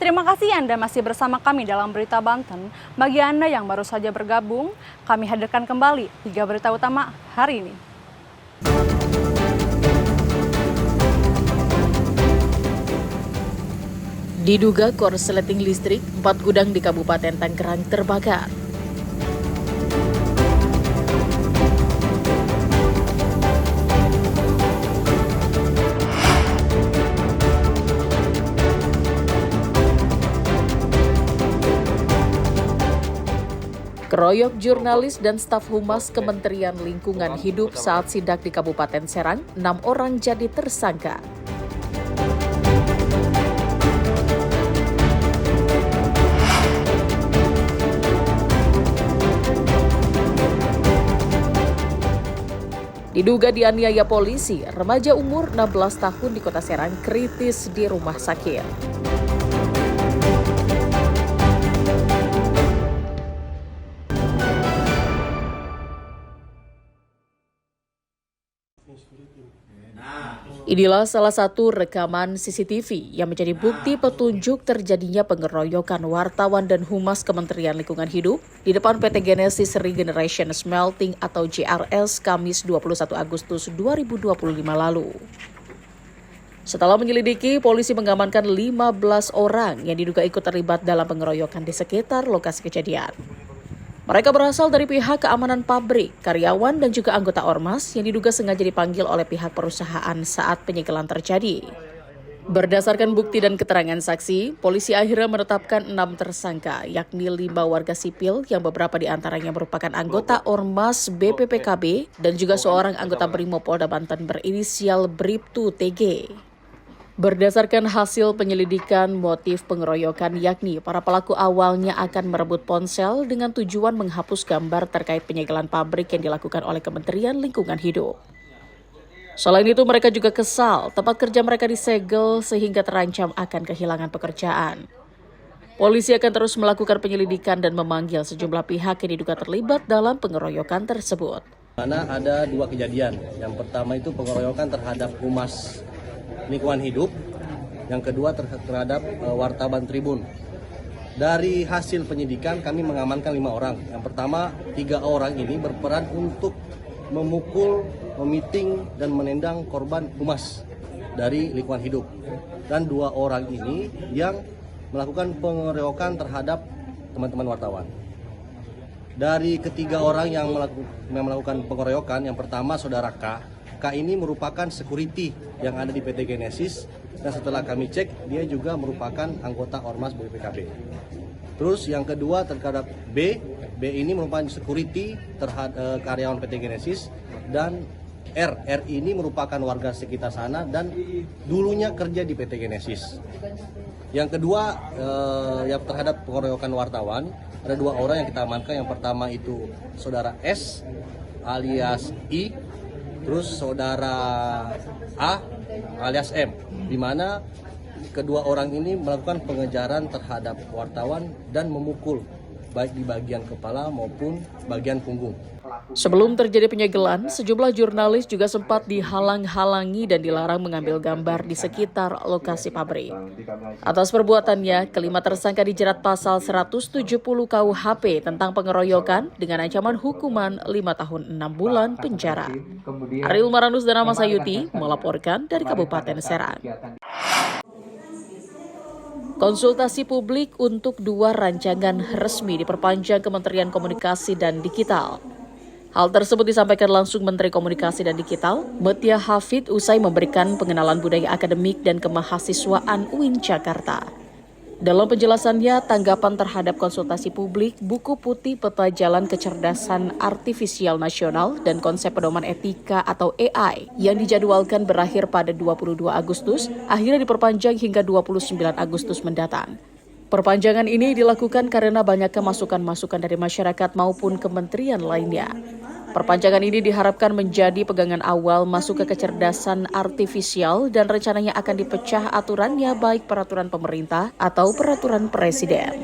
Terima kasih Anda masih bersama kami dalam Berita Banten. Bagi Anda yang baru saja bergabung, kami hadirkan kembali 3 berita utama hari ini. Diduga korsleting listrik, 4 gudang di Kabupaten Tangerang terbakar. Keroyok jurnalis dan staf humas Kementerian Lingkungan Hidup saat sidak di Kabupaten Serang, 6 orang jadi tersangka. Diduga dianiaya polisi, remaja umur 16 tahun di Kota Serang kritis di rumah sakit. Inilah salah satu rekaman CCTV yang menjadi bukti petunjuk terjadinya pengeroyokan wartawan dan humas Kementerian Lingkungan Hidup di depan PT Genesis Regeneration Smelting atau JRS Kamis 21 Agustus 2025 lalu. Setelah menyelidiki, polisi mengamankan 15 orang yang diduga ikut terlibat dalam pengeroyokan di sekitar lokasi kejadian. Mereka berasal dari pihak keamanan pabrik, karyawan, dan juga anggota ormas yang diduga sengaja dipanggil oleh pihak perusahaan saat penyegelan terjadi. Berdasarkan bukti dan keterangan saksi, polisi akhirnya menetapkan 6 tersangka, yakni 5 warga sipil yang beberapa di antaranya merupakan anggota ormas BPPKB dan juga seorang anggota Brimopolda Banten berinisial Bribtu TG. Berdasarkan hasil penyelidikan, motif pengeroyokan yakni para pelaku awalnya akan merebut ponsel dengan tujuan menghapus gambar terkait penyegelan pabrik yang dilakukan oleh Kementerian Lingkungan Hidup. Selain itu, mereka juga kesal tempat kerja mereka disegel sehingga terancam akan kehilangan pekerjaan. Polisi akan terus melakukan penyelidikan dan memanggil sejumlah pihak yang diduga terlibat dalam pengeroyokan tersebut. Mana ada 2 kejadian. Yang pertama itu pengeroyokan terhadap humas lingkungan hidup, yang kedua terhadap wartawan Tribun. Dari hasil penyidikan kami mengamankan 5 orang. Yang pertama, 3 orang ini berperan untuk memukul, memiting, dan menendang korban humas dari lingkungan hidup. Dan 2 orang ini yang melakukan pengeroyokan terhadap teman-teman wartawan. Dari ketiga orang yang melakukan pengeroyokan, yang pertama saudara K. K ini merupakan security yang ada di PT Genesis, dan setelah kami cek dia juga merupakan anggota Ormas BPKB. Terus yang kedua terhadap B ini merupakan security terhadap karyawan PT Genesis, dan R ini merupakan warga sekitar sana dan dulunya kerja di PT Genesis. Yang kedua yang terhadap pengeroyokan wartawan ada 2 orang yang kita amankan. Yang pertama itu saudara S alias I. Terus saudara A alias M, di mana kedua orang ini melakukan pengejaran terhadap wartawan dan memukul baik di bagian kepala maupun bagian punggung. Sebelum terjadi penyegelan, sejumlah jurnalis juga sempat dihalang-halangi dan dilarang mengambil gambar di sekitar lokasi pabrik. Atas perbuatannya, kelima tersangka dijerat pasal 170 KUHP tentang pengeroyokan dengan ancaman hukuman 5 tahun 6 bulan penjara. Ariel Maranus dan Rama Sayuti melaporkan dari Kabupaten Serang. Konsultasi publik untuk 2 rancangan resmi diperpanjang Kementerian Komunikasi dan Digital. Hal tersebut disampaikan langsung Menteri Komunikasi dan Digital, Mutia Hafid, usai memberikan pengenalan budaya akademik dan kemahasiswaan UIN Jakarta. Dalam penjelasannya, tanggapan terhadap konsultasi publik buku putih Peta Jalan Kecerdasan Artifisial Nasional dan Konsep Pedoman Etika atau AI yang dijadwalkan berakhir pada 22 Agustus, akhirnya diperpanjang hingga 29 Agustus mendatang. Perpanjangan ini dilakukan karena banyaknya masukan-masukan dari masyarakat maupun kementerian lainnya. Perpanjangan ini diharapkan menjadi pegangan awal masuk ke kecerdasan artifisial dan rencananya akan dipecah aturannya baik peraturan pemerintah atau peraturan presiden.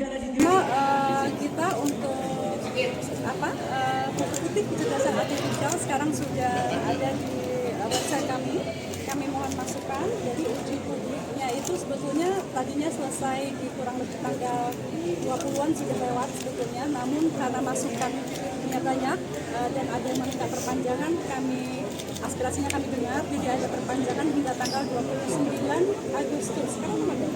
Kita untuk buku putih kecerdasan artifisial sekarang sudah ada di website kami. Kami mohon masukan, jadi uji publiknya prosesnya itu sebetulnya tadinya selesai di kurang lebih tanggal 20-an sudah lewat sebetulnya, namun karena masukannya banyak dan ada yang meminta perpanjangan, aspirasinya kami dengar, jadi ada perpanjangan hingga tanggal 29 Agustus. Sekarang mana?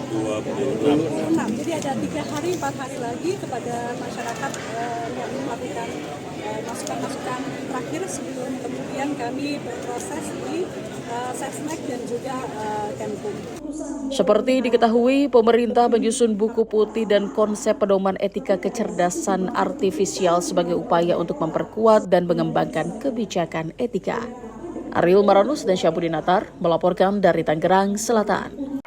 26. Jadi ada 3 hari, 4 hari lagi kepada masyarakat yang melakukan masukan-masukan terakhir sebelum kemudian kami berproses di Sesnek dan juga Kemkum. Seperti diketahui, pemerintah menyusun buku putih dan konsep pedoman etika kecerdasan artifisial sebagai upaya untuk memperkuat dan mengembangkan kebijakan etika. Ariel Maranus dan Syabudin Natar melaporkan dari Tangerang Selatan.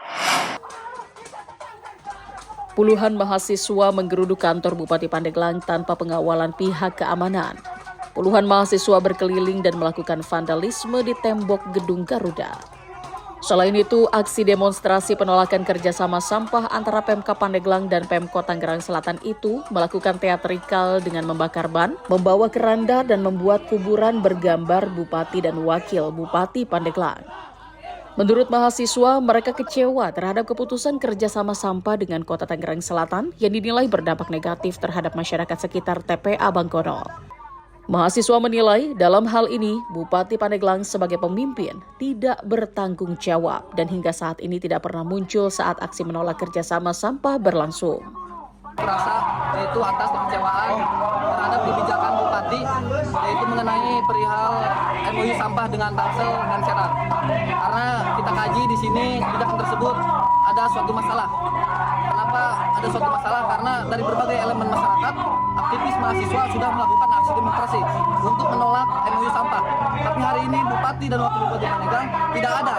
Puluhan mahasiswa menggeruduk kantor Bupati Pandeglang tanpa pengawalan pihak keamanan. Puluhan mahasiswa berkeliling dan melakukan vandalisme di tembok gedung Garuda. Selain itu, aksi demonstrasi penolakan kerjasama sampah antara Pemkab Pandeglang dan Pemkot Tangerang Selatan itu melakukan teatrikal dengan membakar ban, membawa keranda dan membuat kuburan bergambar Bupati dan Wakil Bupati Pandeglang. Menurut mahasiswa, mereka kecewa terhadap keputusan kerjasama sampah dengan Kota Tangerang Selatan yang dinilai berdampak negatif terhadap masyarakat sekitar TPA Bangkono. Mahasiswa menilai dalam hal ini Bupati Pandeglang sebagai pemimpin tidak bertanggung jawab dan hingga saat ini tidak pernah muncul saat aksi menolak kerjasama sampah berlangsung. Merasa yaitu atas kekecewaan terhadap kebijakan Bupati yaitu mengenai perihal MOU sampah dengan Tangsel dan Serang. Karena kita kaji di sini kebijakan tersebut ada suatu masalah. Kenapa ada suatu masalah? Karena dari berbagai elemen masyarakat, aktivis mahasiswa sudah melakukan aksi demonstrasi untuk menolak MOU sampah. Tapi hari ini Bupati dan Wakil Bupati Pandeglang tidak ada.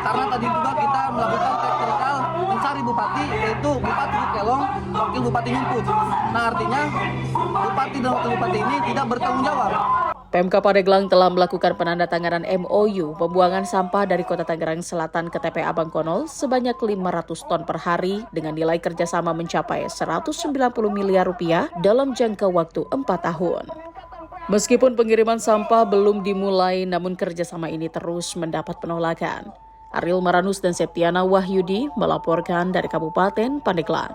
Karena tadi juga kita melakukan teatrikal mencari Bupati, yaitu Bupati Kelong, Wakil Bupati Himpun. Nah artinya Bupati dan Wakil Bupati ini tidak bertanggung jawab. Pemkab Pandeglang telah melakukan penandatanganan MOU pembuangan sampah dari Kota Tangerang Selatan ke TPA Bangkono sebanyak 500 ton per hari dengan nilai kerjasama mencapai 190 miliar rupiah dalam jangka waktu 4 tahun. Meskipun pengiriman sampah belum dimulai, namun kerjasama ini terus mendapat penolakan. Ariel Maranus dan Septiana Wahyudi melaporkan dari Kabupaten Pandeglang.